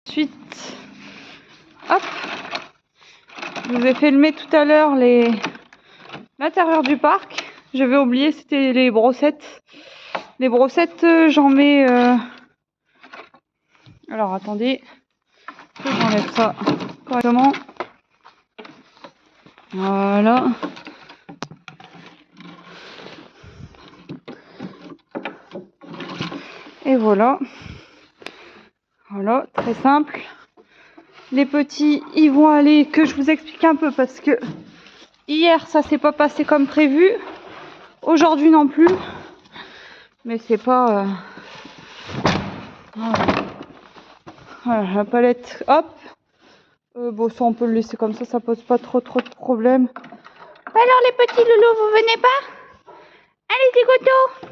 Ensuite, hop, je vous ai filmé tout à l'heure l'intérieur du parc. J'avais oublié, c'était les brossettes. Les brossettes, j'en mets... Alors, attendez, que j'enlève ça correctement. Voilà. Et voilà. Voilà, très simple. Les petits, ils vont aller, que je vous explique un peu, parce que hier, ça s'est pas passé comme prévu. Aujourd'hui non plus. Mais c'est pas... Voilà, la palette, hop. Bon, ça, on peut le laisser comme ça pose pas trop de problèmes. Alors, les petits loulous, vous venez pas? Allez, Zigoto!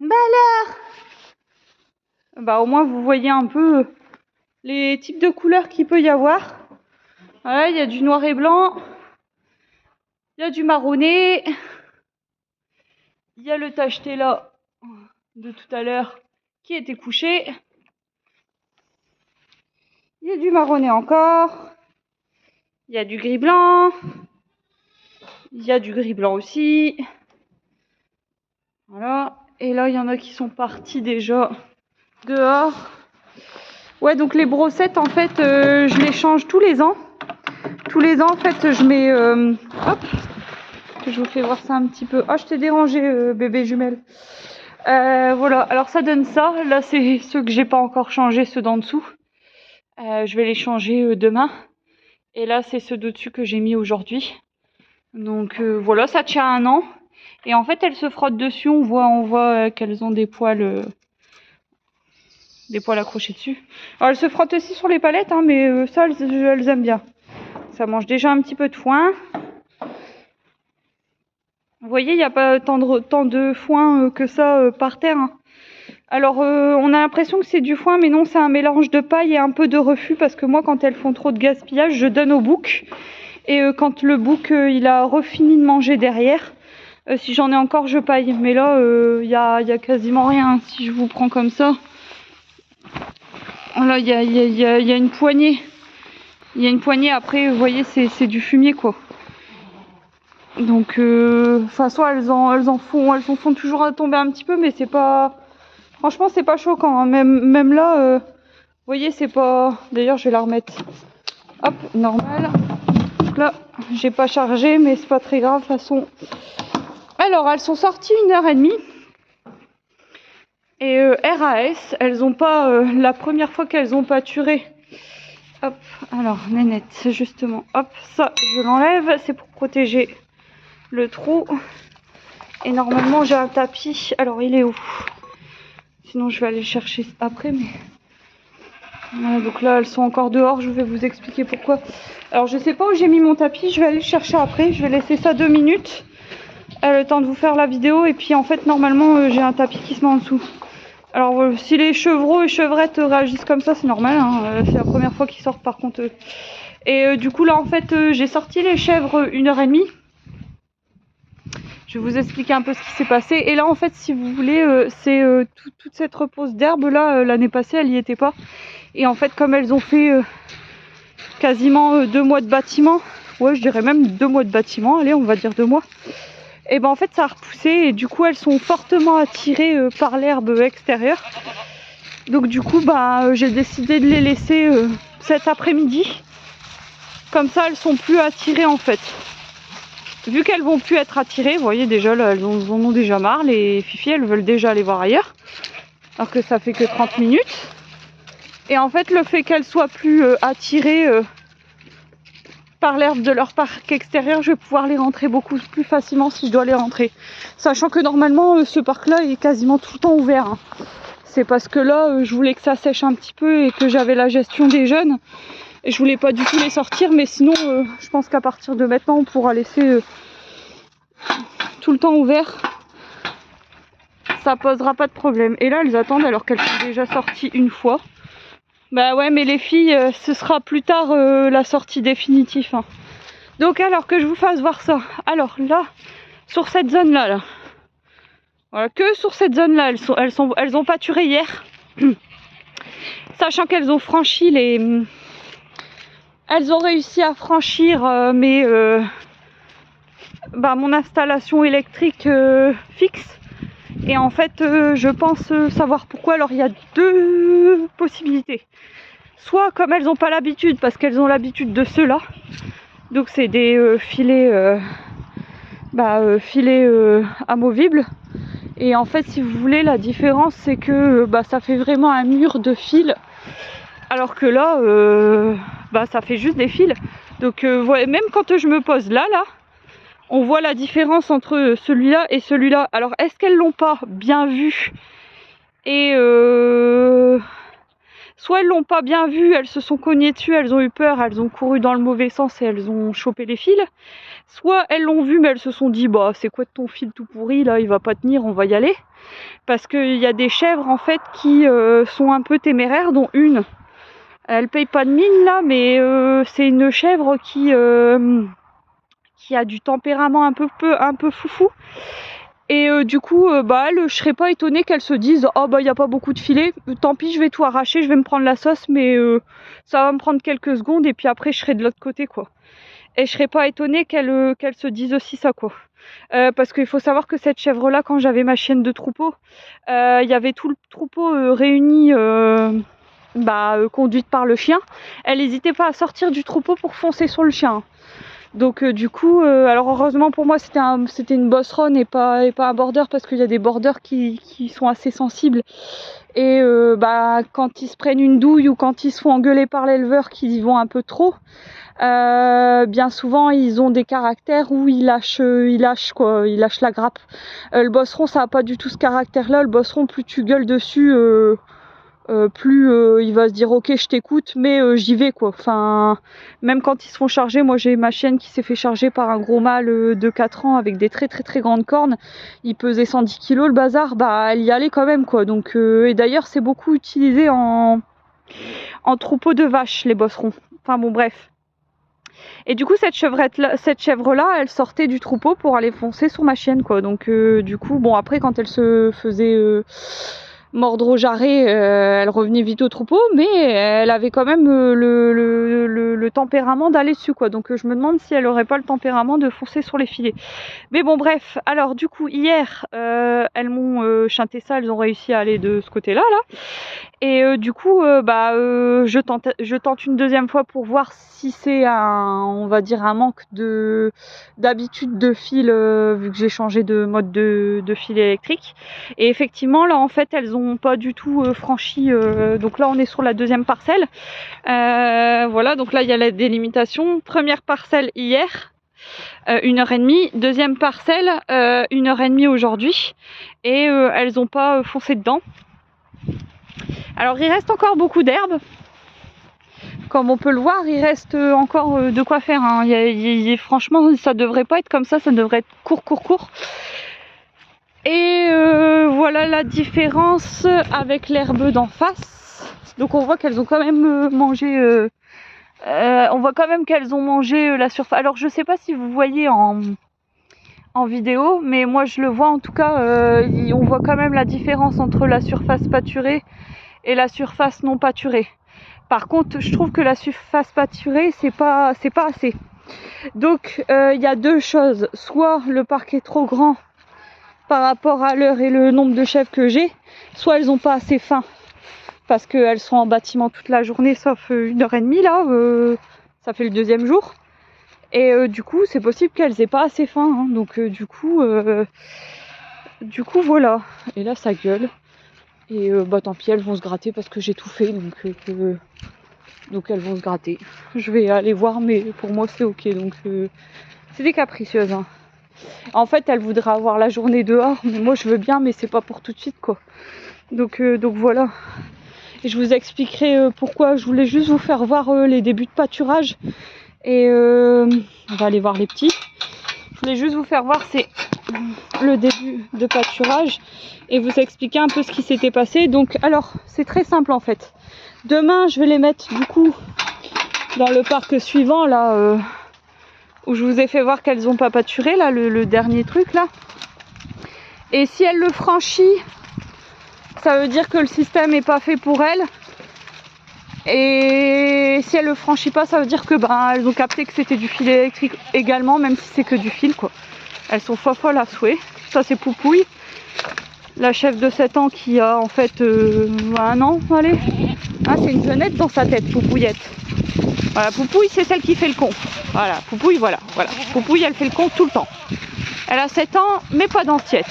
Bah alors? Bah, au moins, vous voyez un peu les types de couleurs qu'il peut y avoir. Voilà, il y a du noir et blanc. Il y a du marronné. Il y a le tacheté là de tout à l'heure qui était couché. Il y a du marronné encore. Il y a du gris blanc. Il y a du gris blanc aussi. Voilà. Et là, il y en a qui sont partis déjà dehors. Ouais, donc les brossettes, en fait, je les change tous les ans. Tous les ans, en fait, je mets... hop, je vous fais voir ça un petit peu. Oh, je t'ai dérangé, bébé jumelle. Voilà, alors ça donne ça. Là, c'est ceux que j'ai pas encore changé, ceux d'en dessous. Je vais les changer demain. Et là, c'est ceux de-dessus que j'ai mis aujourd'hui. Donc voilà, ça tient 1 an. Et en fait, elles se frottent dessus. On voit qu'elles ont des poils accrochés dessus. Alors, elles se frottent aussi sur les palettes, hein, mais ça, elles aiment bien. Ça mange déjà un petit peu de foin. Vous voyez, il n'y a pas tant de foin que ça par terre. Hein. Alors, on a l'impression que c'est du foin, mais non, c'est un mélange de paille et un peu de refus. Parce que moi, quand elles font trop de gaspillage, je donne au bouc. Et quand le bouc, il a refini de manger derrière, si j'en ai encore, je paille. Mais là, il y a quasiment rien. Si je vous prends comme ça, là, il y a une poignée. Il y a une poignée. Après, vous voyez, c'est du fumier, quoi. Donc, de toute façon, elles en font toujours à tomber un petit peu, mais c'est pas... Franchement, c'est pas choquant. Hein. Même là, vous voyez, c'est pas... D'ailleurs, je vais la remettre. Hop, normal. Donc là, j'ai pas chargé, mais c'est pas très grave, de toute façon. Alors, elles sont sorties 1h30. Et RAS, elles ont pas... la première fois qu'elles ont pâturé... Hop, alors, Nénette, justement. Hop, ça, je l'enlève. C'est pour protéger le trou. Et normalement, j'ai un tapis. Alors, il est où? Sinon, je vais aller le chercher après, mais... Voilà, donc là, elles sont encore dehors. Je vais vous expliquer pourquoi. Alors, je sais pas où j'ai mis mon tapis. Je vais aller le chercher après. Je vais laisser ça 2 minutes. Le temps de vous faire la vidéo. Et puis, en fait, normalement, j'ai un tapis qui se met en dessous. Alors, si les chevreaux et chevrettes réagissent comme ça, c'est normal. Hein. C'est la première fois qu'ils sortent, par contre. Et du coup, là, en fait, j'ai sorti les chèvres 1h30. Je vais vous expliquer un peu ce qui s'est passé. Et là, en fait, si vous voulez, c'est toute cette repose d'herbe là, l'année passée, elle n'y était pas. Et en fait, comme elles ont fait quasiment 2 mois de bâtiment, ouais, je dirais même 2 mois de bâtiment, allez, on va dire 2 mois. Et ben en fait, ça a repoussé et du coup, elles sont fortement attirées par l'herbe extérieure. Donc du coup, bah, j'ai décidé de les laisser cet après-midi. Comme ça, elles sont plus attirées en fait. Vu qu'elles vont plus être attirées, vous voyez déjà là, elles en ont déjà marre, les fifis, elles veulent déjà aller voir ailleurs. Alors que ça fait que 30 minutes. Et en fait, le fait qu'elles soient plus attirées par l'herbe de leur parc extérieur, je vais pouvoir les rentrer beaucoup plus facilement si je dois les rentrer. Sachant que normalement, ce parc-là est quasiment tout le temps ouvert. Hein. C'est parce que là, je voulais que ça sèche un petit peu et que j'avais la gestion des jeunes. Et je voulais pas du tout les sortir, mais sinon, je pense qu'à partir de maintenant, on pourra laisser tout le temps ouvert. Ça posera pas de problème. Et là, elles attendent alors qu'elles sont déjà sorties une fois. Bah ouais, mais les filles, ce sera plus tard la sortie définitive. Hein. Donc alors que je vous fasse voir ça. Alors là, sur cette zone-là, là, Voilà, que sur cette zone-là, elles ont pâturé hier. Sachant qu'elles ont franchi les... Elles ont réussi à franchir mon installation électrique fixe. Et en fait, je pense savoir pourquoi. Alors, il y a deux possibilités. Soit comme elles n'ont pas l'habitude, parce qu'elles ont l'habitude de ceux-là. Donc, c'est des filets, amovibles. Et en fait, si vous voulez, la différence, c'est que ça fait vraiment un mur de fils. Alors que là, ça fait juste des fils. Donc, même quand je me pose là, on voit la différence entre celui-là et celui-là. Alors, est-ce qu'elles l'ont pas bien vu? Et soit elles l'ont pas bien vu, elles se sont cognées dessus, elles ont eu peur, elles ont couru dans le mauvais sens et elles ont chopé les fils. Soit elles l'ont vu, mais elles se sont dit, c'est quoi ton fil tout pourri là, il va pas tenir, on va y aller. Parce qu'il y a des chèvres en fait qui sont un peu téméraires, dont une. Elle paye pas de mine là, mais c'est une chèvre qui a du tempérament un peu foufou. Et du coup, je serais pas étonnée qu'elle se dise il y a pas beaucoup de filets, tant pis, je vais tout arracher, je vais me prendre la sauce, mais ça va me prendre quelques secondes et puis après je serai de l'autre côté quoi. Et je serais pas étonnée qu'elle se dise aussi ça quoi. Parce qu'il faut savoir que cette chèvre là, quand j'avais ma chienne de troupeau, il y avait tout le troupeau réuni conduite par le chien. Elle n'hésitait pas à sortir du troupeau pour foncer sur le chien. Donc du coup, alors heureusement pour moi c'était une bosseronne et pas un border, parce qu'il y a des borders qui sont assez sensibles. Et quand ils se prennent une douille ou quand ils se font engueuler par l'éleveur qu'ils y vont un peu trop, bien souvent ils ont des caractères où ils lâchent la grappe. Le bosseron, ça a pas du tout ce caractère là. Le bosseron, plus tu gueules dessus, plus il va se dire ok, je t'écoute, mais j'y vais quoi. Enfin, même quand ils se font charger, moi j'ai ma chienne qui s'est fait charger par un gros mâle de 4 ans avec des très très très grandes cornes. Il pesait 110 kg le bazar, elle y allait quand même quoi. Donc et d'ailleurs c'est beaucoup utilisé en troupeau de vaches, les bosserons. Enfin bon, bref. Et du coup cette chèvre là, elle sortait du troupeau pour aller foncer sur ma chienne quoi. Donc du coup après quand elle se faisait mordre au jarret, elle revenait vite au troupeau, mais elle avait quand même le tempérament d'aller dessus quoi. Donc je me demande si elle aurait pas le tempérament de foncer sur les filets. Mais bon bref, alors du coup hier elles m'ont chanté ça, elles ont réussi à aller de ce côté là. Et du coup je tente une deuxième fois pour voir si c'est on va dire un manque d'habitude de fil, vu que j'ai changé de mode de fil électrique. Et effectivement là en fait elles ont pas du tout franchi, donc là on est sur la deuxième parcelle. Voilà, donc là il y a la délimitation. Première parcelle hier, 1h30, deuxième parcelle 1h30 aujourd'hui, et elles n'ont pas foncé dedans. Alors il reste encore beaucoup d'herbe, comme on peut le voir, il reste encore de quoi faire, hein. Franchement ça devrait pas être comme ça devrait être court. Et voilà la différence avec l'herbe d'en face. Donc on voit qu'elles ont quand même mangé, on voit quand même qu'elles ont mangé la surface. Alors je sais pas si vous voyez en vidéo, mais moi je le vois en tout cas, on voit quand même la différence entre la surface pâturée et la surface non pâturée. Par contre je trouve que la surface pâturée c'est pas assez. Donc il y a deux choses: soit le parc est trop grand par rapport à l'heure et le nombre de chèvres que j'ai, soit elles n'ont pas assez faim parce qu'elles sont en bâtiment toute la journée sauf 1h30 là, ça fait le deuxième jour. Et du coup c'est possible qu'elles aient pas assez faim, hein. Donc du coup voilà. Et là ça gueule. Et tant pis, elles vont se gratter parce que j'ai tout fait, donc elles vont se gratter. Je vais aller voir, mais pour moi c'est ok. Donc c'est des capricieuses, hein. En fait elles voudraient avoir la journée dehors, mais moi je veux bien, mais c'est pas pour tout de suite quoi. Donc voilà. Et je vous expliquerai pourquoi. Je voulais juste vous faire voir les débuts de pâturage. Et on va aller voir les petits. Je voulais juste vous faire voir le début de pâturage et vous expliquer un peu ce qui s'était passé. Donc alors c'est très simple en fait. Demain je vais les mettre du coup dans le parc suivant là, où je vous ai fait voir qu'elles n'ont pas pâturé là, le dernier truc là. Et si elle le franchit, ça veut dire que le système n'est pas fait pour elle. Et si elle le franchit pas, ça veut dire que elles ont capté que c'était du fil électrique également, même si c'est que du fil quoi. Elles sont folles à souhait. Ça c'est Poupouille, la chef de 7 ans qui a en fait 1 an, allez. Ah, c'est une jeunette dans sa tête, Poupouillette. Voilà, Poupouille c'est celle qui fait le con. Voilà, Poupouille, voilà. Poupouille elle fait le con tout le temps. Elle a 7 ans, mais pas d'anciette.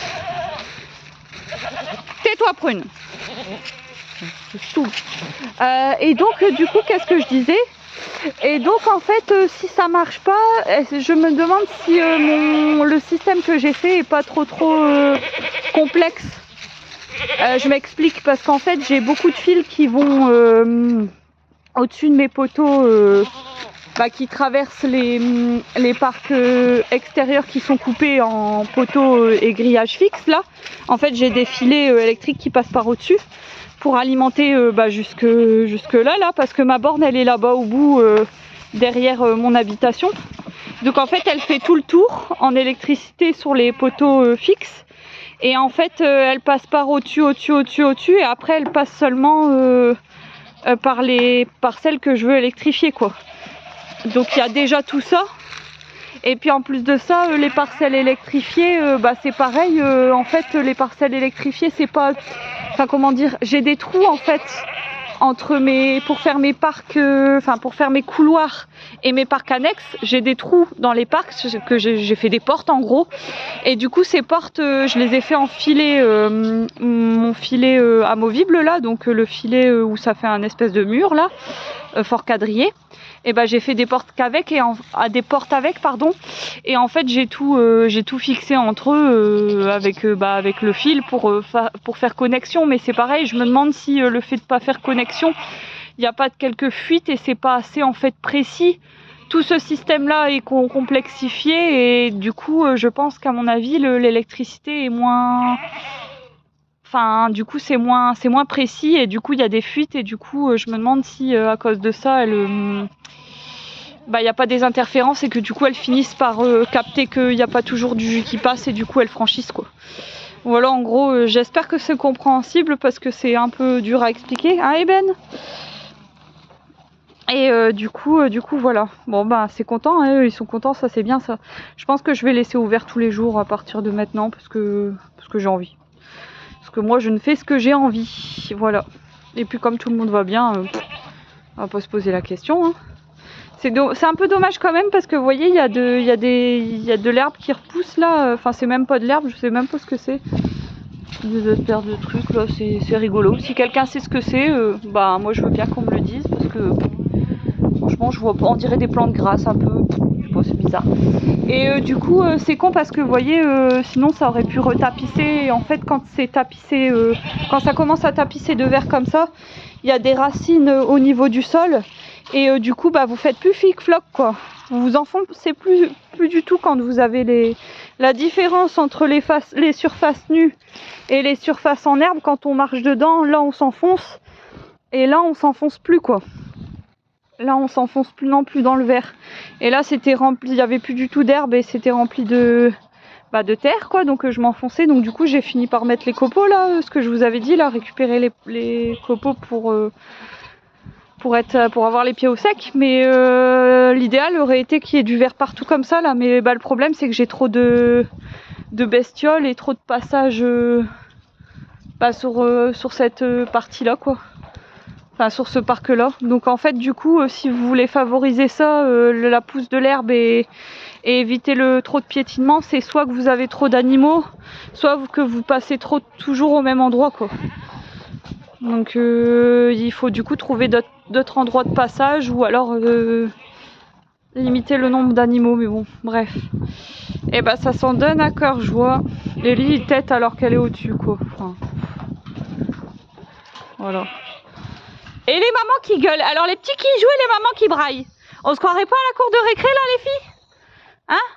Tais-toi prune. Et donc du coup qu'est-ce que je disais, et donc en fait si ça marche pas, je me demande si le système que j'ai fait est pas trop complexe. Je m'explique, parce qu'en fait j'ai beaucoup de fils qui vont au-dessus de mes poteaux qui traversent les parcs extérieurs qui sont coupés en poteaux et grillages fixes là. En fait j'ai des filets électriques qui passent par au-dessus pour alimenter jusque là, parce que ma borne elle est là-bas au bout derrière mon habitation. Donc en fait elle fait tout le tour en électricité sur les poteaux fixes, et en fait elle passe par au-dessus, et après elle passe seulement par celles que je veux électrifier quoi. Donc il y a déjà tout ça. Et puis en plus de ça, les parcelles électrifiées, c'est pareil. En fait, les parcelles électrifiées, c'est pas... Enfin, comment dire, j'ai des trous en fait pour faire mes parcs, pour faire mes couloirs et mes parcs annexes. J'ai des trous dans les parcs, que j'ai fait des portes en gros. Et du coup, ces portes, je les ai fait en filet, mon filet amovible là, donc le filet où ça fait un espèce de mur là, fort quadrillé. Et j'ai fait des portes qu'avec des portes avec pardon, et en fait j'ai tout fixé entre eux avec le fil pour faire connexion. Mais c'est pareil, je me demande si le fait de pas faire connexion, il n'y a pas de quelques fuites et c'est pas assez en fait précis. Tout ce système là est complexifié, et du coup je pense qu'à mon avis l'électricité est moins... Enfin, du coup, c'est moins précis, et du coup, il y a des fuites, et du coup, je me demande si, à cause de ça, il n'y a pas des interférences, et que du coup, elles finissent par capter qu'il n'y a pas toujours du jus qui passe, et du coup, elles franchissent, quoi. Voilà, en gros, j'espère que c'est compréhensible, parce que c'est un peu dur à expliquer, hein, Eben? Et du coup, voilà. Bon, c'est content, hein, ils sont contents, ça, c'est bien, ça. Je pense que je vais laisser ouvert tous les jours à partir de maintenant, parce que j'ai envie. Parce que moi je ne fais ce que j'ai envie, voilà. Et puis comme tout le monde va bien, on va pas se poser la question, hein. C'est un peu dommage quand même, parce que vous voyez il y a de l'herbe qui repousse là, enfin c'est même pas de l'herbe, je sais même pas ce que c'est. Des espèces de trucs là, c'est rigolo. Si quelqu'un sait ce que c'est, moi je veux bien qu'on me le dise, parce que franchement je vois pas, on dirait des plantes grasses un peu, je sais pas, c'est bizarre. Et du coup c'est con, parce que vous voyez sinon ça aurait pu retapisser, et en fait quand c'est tapissé, quand ça commence à tapisser de verre comme ça, il y a des racines au niveau du sol, et du coup vous faites plus flic-floc quoi. Vous vous enfoncez plus du tout quand vous avez la différence entre les surfaces nues et les surfaces en herbe. Quand on marche dedans, là on s'enfonce, et là on s'enfonce plus quoi. Là on s'enfonce plus non plus dans le verre. Et là c'était rempli, il n'y avait plus du tout d'herbe, et c'était rempli de terre quoi, donc je m'enfonçais. Donc du coup j'ai fini par mettre les copeaux là, ce que je vous avais dit là, récupérer les copeaux pour avoir les pieds au sec. Mais l'idéal aurait été qu'il y ait du verre partout comme ça là, mais le problème c'est que j'ai trop de bestioles et trop de passages sur cette partie là quoi. Enfin, sur ce parc là. Donc en fait du coup si vous voulez favoriser ça, la pousse de l'herbe et éviter trop de piétinement, c'est soit que vous avez trop d'animaux, soit que vous passez toujours au même endroit quoi. Donc il faut du coup trouver d'autres endroits de passage, ou alors limiter le nombre d'animaux, mais bon bref. Et ça s'en donne à cœur joie. Ellie il tête alors qu'elle est au-dessus quoi. Enfin, voilà. Et les mamans qui gueulent. Alors les petits qui jouent et les mamans qui braillent. On se croirait pas à la cour de récré là les filles? Hein?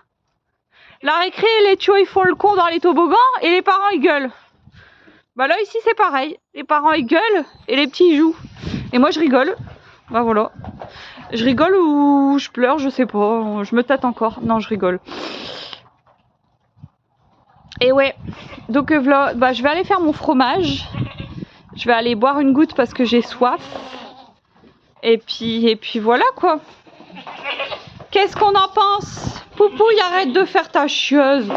La récré, les tchos ils font le con dans les toboggans, et les parents ils gueulent. Là ici c'est pareil. Les parents ils gueulent et les petits ils jouent. Et moi je rigole. Voilà. Je rigole ou je pleure, je sais pas. Je me tâte encore. Non, je rigole. Et ouais, donc voilà, bah, je vais aller faire mon fromage. Je vais aller boire une goutte parce que j'ai soif. Et puis voilà quoi. Qu'est-ce qu'on en pense? Poupouille, arrête de faire ta chieuse.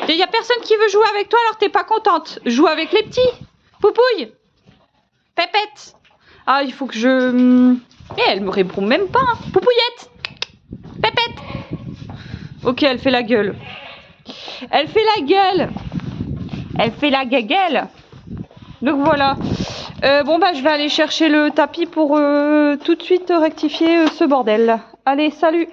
Il y a personne qui veut jouer avec toi alors t'es pas contente. Joue avec les petits. Poupouille. Pépette. Ah, il faut que je... Eh, elle me répond même pas. Hein. Poupouillette. Pépette. Ok, elle fait la gueule. Elle fait la gueule. Elle fait la gaguelle. Donc voilà. Bon bah je vais aller chercher le tapis pour tout de suite rectifier ce bordel. Allez, salut!